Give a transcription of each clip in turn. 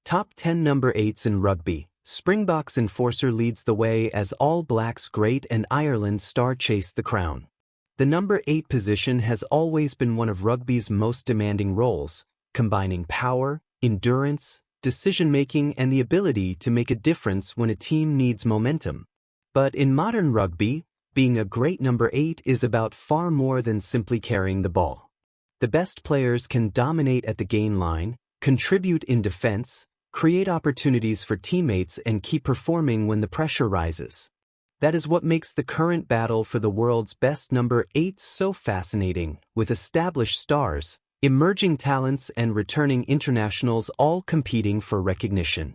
Top 10 number 8s in rugby. Springboks enforcer leads the way as All Blacks great and Ireland star chase the crown. The number 8 position has always been one of rugby's most demanding roles, combining power, endurance, decision-making and the ability to make a difference when a team needs momentum. But in modern rugby, being a great number 8 is about far more than simply carrying the ball. The best players can dominate at the gain line, contribute in defense, create opportunities for teammates and keep performing when the pressure rises. That is what makes the current battle for the world's best number 8 so fascinating, with established stars, emerging talents and returning internationals all competing for recognition.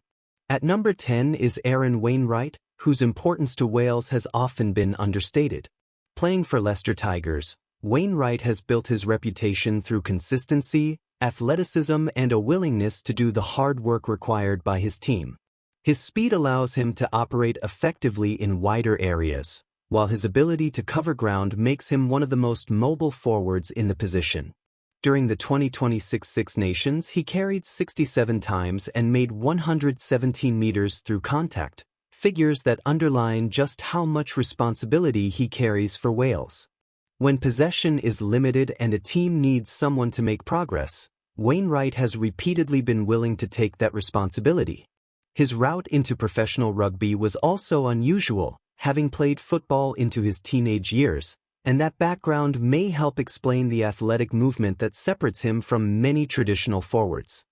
At number 10 is Aaron Wainwright, whose importance to Wales has often been understated. Playing for Leicester Tigers, Wainwright has built his reputation through consistency, athleticism and a willingness to do the hard work required by his team. His speed allows him to operate effectively in wider areas, while his ability to cover ground makes him one of the most mobile forwards in the position. During the 2026 Six Nations, he carried 67 times and made 117 meters through contact, figures that underline just how much responsibility he carries for Wales. When possession is limited and a team needs someone to make progress, Wainwright has repeatedly been willing to take that responsibility. His route into professional rugby was also unusual, having played football into his teenage years, and that background may help explain the athletic movement that separates him from many traditional forwards.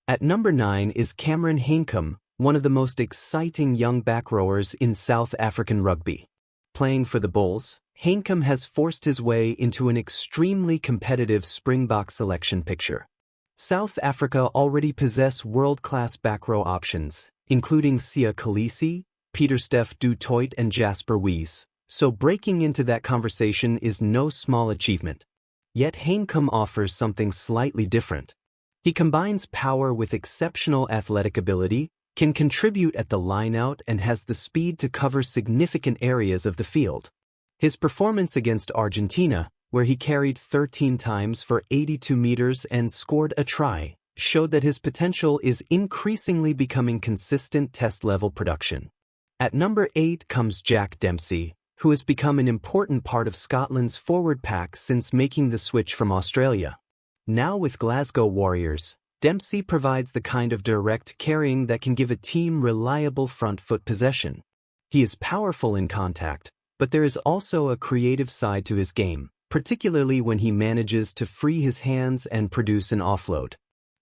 At number 9 is Cameron Hanekom, one of the most exciting young back rowers in South African rugby. Playing for the Bulls, Hanekom has forced his way into an extremely competitive Springbok selection picture. South Africa already possess world-class back row options, including Siya Kolisi, Pieter-Steph du Toit and Jasper Wiese, so breaking into that conversation is no small achievement. Yet Hanekom offers something slightly different. He combines power with exceptional athletic ability, can contribute at the line-out and has the speed to cover significant areas of the field. His performance against Argentina, where he carried 13 times for 82 meters and scored a try, showed that his potential is increasingly becoming consistent test-level production. At number 8 comes Jack Dempsey, who has become an important part of Scotland's forward pack since making the switch from Australia. Now with Glasgow Warriors, Dempsey provides the kind of direct carrying that can give a team reliable front-foot possession. He is powerful in contact, but there is also a creative side to his game, particularly when he manages to free his hands and produce an offload.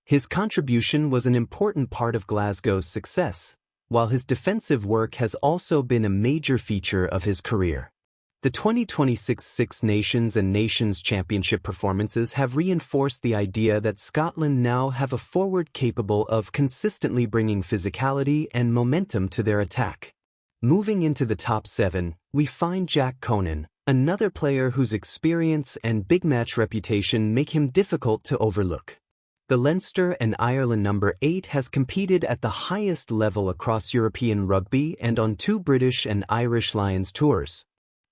His contribution was an important part of Glasgow's success, while his defensive work has also been a major feature of his career. The 2026 Six Nations and Nations Championship performances have reinforced the idea that Scotland now have a forward capable of consistently bringing physicality and momentum to their attack. Moving into the top 7, we find Jack Conan, another player whose experience and big match reputation make him difficult to overlook. The Leinster and Ireland number 8 has competed at the highest level across European rugby and on 2 British and Irish Lions tours.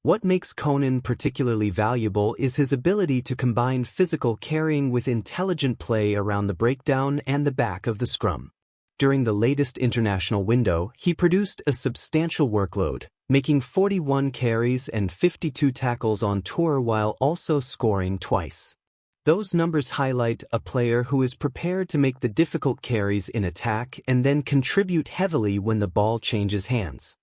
What makes Conan particularly valuable is his ability to combine physical carrying with intelligent play around the breakdown and the back of the scrum. During the latest international window, he produced a substantial workload, making 41 carries and 52 tackles on tour while also scoring twice. Those numbers highlight a player who is prepared to make the difficult carries in attack and then contribute heavily when the ball changes hands.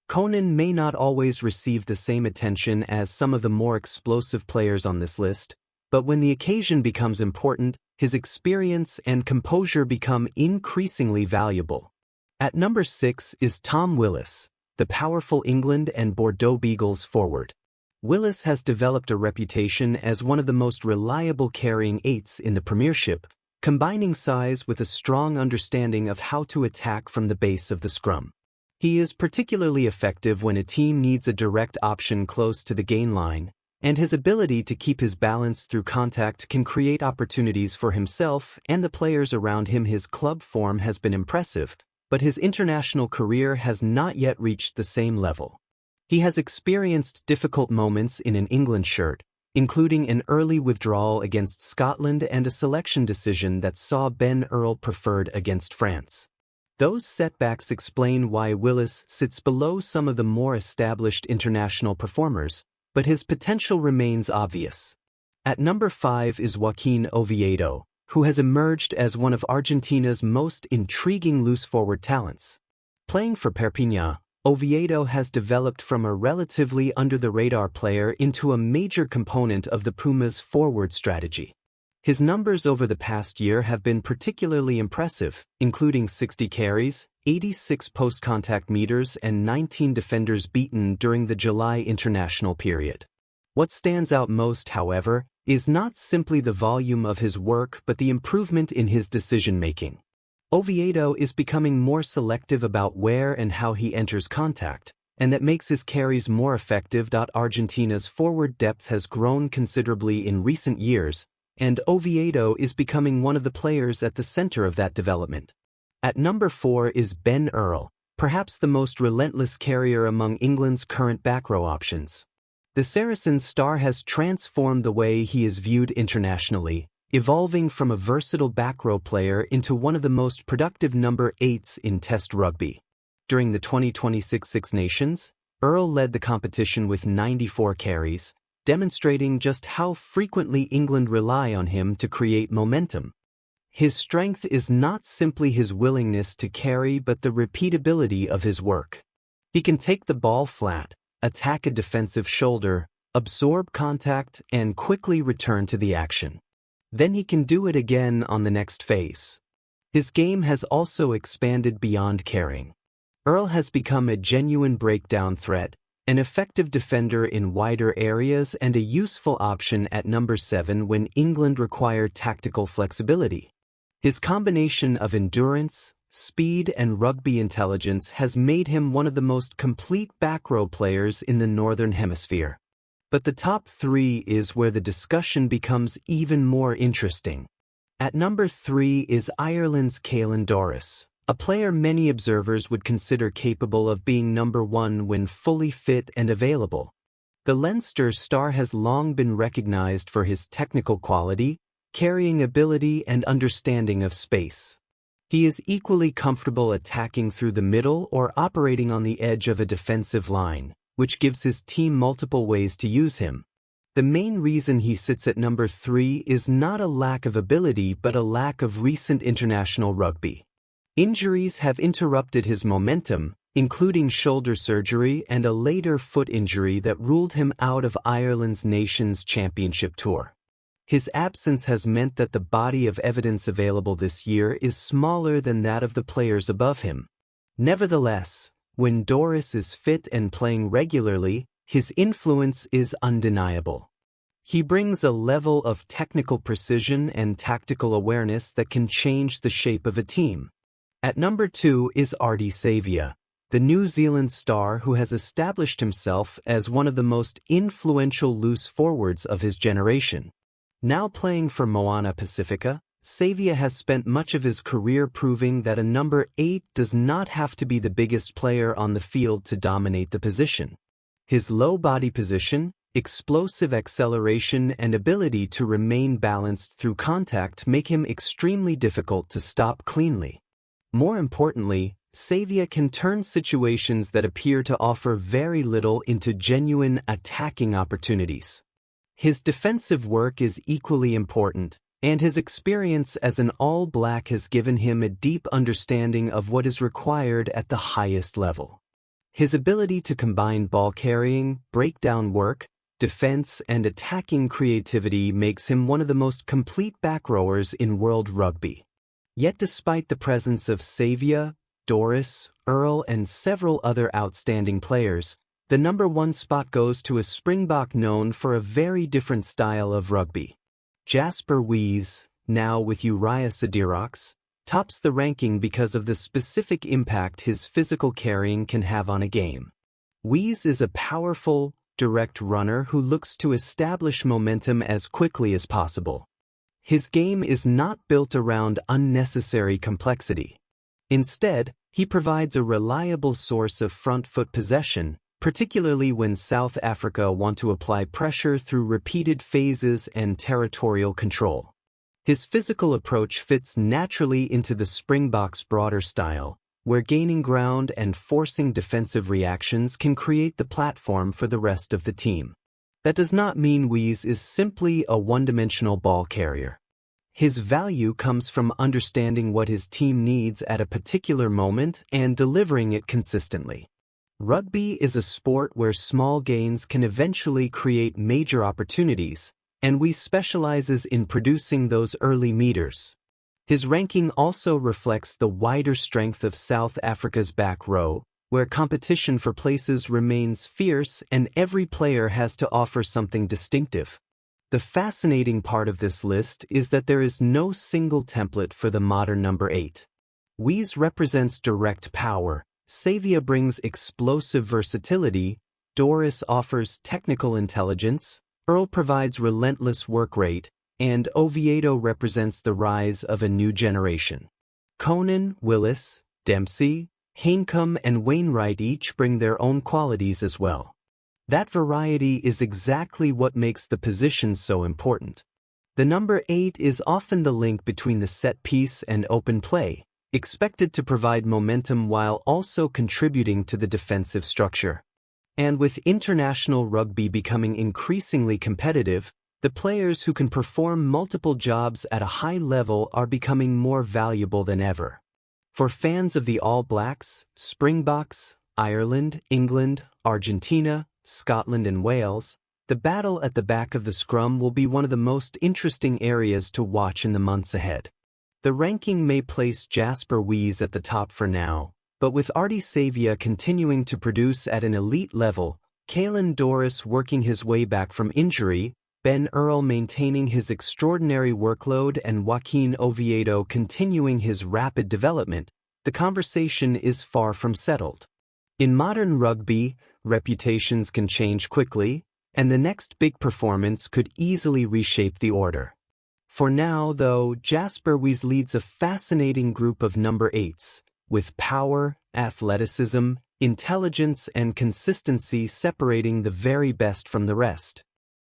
Conan may not always receive the same attention as some of the more explosive players on this list, but when the occasion becomes important, his experience and composure become increasingly valuable. At number 6 is Tom Willis, the powerful England and Bordeaux Beagles forward. Willis has developed a reputation as one of the most reliable carrying 8s in the Premiership, combining size with a strong understanding of how to attack from the base of the scrum. He is particularly effective when a team needs a direct option close to the gain line, and his ability to keep his balance through contact can create opportunities for himself and the players around him. His club form has been impressive, but his international career has not yet reached the same level. He has experienced difficult moments in an England shirt, including an early withdrawal against Scotland and a selection decision that saw Ben Earl preferred against France. Those setbacks explain why Willis sits below some of the more established international performers, but his potential remains obvious. At number 5 is Joaquin Oviedo, who has emerged as one of Argentina's most intriguing loose-forward talents. Playing for Perpignan, Oviedo has developed from a relatively under-the-radar player into a major component of the Pumas' forward strategy. His numbers over the past year have been particularly impressive, including 60 carries, 86 post-contact meters and 19 defenders beaten during the July international period. What stands out most, however, is not simply the volume of his work but the improvement in his decision-making. Oviedo is becoming more selective about where and how he enters contact, and that makes his carries more effective. Argentina's forward depth has grown considerably in recent years, and Oviedo is becoming one of the players at the center of that development. At number 4 is Ben Earl, perhaps the most relentless carrier among England's current back row options. The Saracens star has transformed the way he is viewed internationally, evolving from a versatile back row player into one of the most productive number 8s in Test rugby. During the 2026 Six Nations, Earl led the competition with 94 carries, demonstrating just how frequently England rely on him to create momentum. His strength is not simply his willingness to carry but the repeatability of his work. He can take the ball flat, attack a defensive shoulder, absorb contact, and quickly return to the action. Then he can do it again on the next phase. His game has also expanded beyond carrying. Earl has become a genuine breakdown threat, an effective defender in wider areas and a useful option at number 7 when England require tactical flexibility. His combination of endurance, speed and rugby intelligence has made him one of the most complete back row players in the Northern Hemisphere. But the top 3 is where the discussion becomes even more interesting. At number 3 is Ireland's Caelan Doris, a player many observers would consider capable of being number 1 when fully fit and available. The Leinster star has long been recognized for his technical quality, carrying ability and understanding of space. He is equally comfortable attacking through the middle or operating on the edge of a defensive line, which gives his team multiple ways to use him. The main reason he sits at number 3 is not a lack of ability but a lack of recent international rugby. Injuries have interrupted his momentum, including shoulder surgery and a later foot injury that ruled him out of Ireland's Nations Championship tour. His absence has meant that the body of evidence available this year is smaller than that of the players above him. Nevertheless, when Doris is fit and playing regularly, his influence is undeniable. He brings a level of technical precision and tactical awareness that can change the shape of a team. At number 2 is Ardie Savea, the New Zealand star who has established himself as one of the most influential loose forwards of his generation. Now playing for Moana Pacifica, Savea has spent much of his career proving that a number 8 does not have to be the biggest player on the field to dominate the position. His low body position, explosive acceleration and ability to remain balanced through contact make him extremely difficult to stop cleanly. More importantly, Savea can turn situations that appear to offer very little into genuine attacking opportunities. His defensive work is equally important, and his experience as an All Black has given him a deep understanding of what is required at the highest level. His ability to combine ball carrying, breakdown work, defense, and attacking creativity makes him one of the most complete back rowers in world rugby. Yet despite the presence of Savea, Doris, Earl, and several other outstanding players, the number 1 spot goes to a Springbok known for a very different style of rugby. Jasper Wiese, now with Ardie Savea, tops the ranking because of the specific impact his physical carrying can have on a game. Wiese is a powerful, direct runner who looks to establish momentum as quickly as possible. His game is not built around unnecessary complexity. Instead, he provides a reliable source of front foot possession, particularly when South Africa want to apply pressure through repeated phases and territorial control. His physical approach fits naturally into the Springboks' broader style, where gaining ground and forcing defensive reactions can create the platform for the rest of the team. That does not mean Wiese is simply a one-dimensional ball carrier. His value comes from understanding what his team needs at a particular moment and delivering it consistently. Rugby is a sport where small gains can eventually create major opportunities, and Wiese specializes in producing those early meters. His ranking also reflects the wider strength of South Africa's back row, where competition for places remains fierce and every player has to offer something distinctive. The fascinating part of this list is that there is no single template for the modern number 8. Wiese represents direct power, Savea brings explosive versatility, Doris offers technical intelligence, Earl provides relentless work rate, and Oviedo represents the rise of a new generation. Conan, Willis, Dempsey, Hanekom and Wainwright each bring their own qualities as well. That variety is exactly what makes the position so important. The number 8 is often the link between the set piece and open play, expected to provide momentum while also contributing to the defensive structure. And with international rugby becoming increasingly competitive, the players who can perform multiple jobs at a high level are becoming more valuable than ever. For fans of the All Blacks, Springboks, Ireland, England, Argentina, Scotland and Wales, the battle at the back of the scrum will be one of the most interesting areas to watch in the months ahead. The ranking may place Jasper Wiese at the top for now, but with Ardie Savea continuing to produce at an elite level, Caelan Doris working his way back from injury, Ben Earl maintaining his extraordinary workload and Joaquin Oviedo continuing his rapid development, the conversation is far from settled. In modern rugby, reputations can change quickly, and the next big performance could easily reshape the order. For now, though, Jasper Wiese leads a fascinating group of number 8s, with power, athleticism, intelligence, and consistency separating the very best from the rest.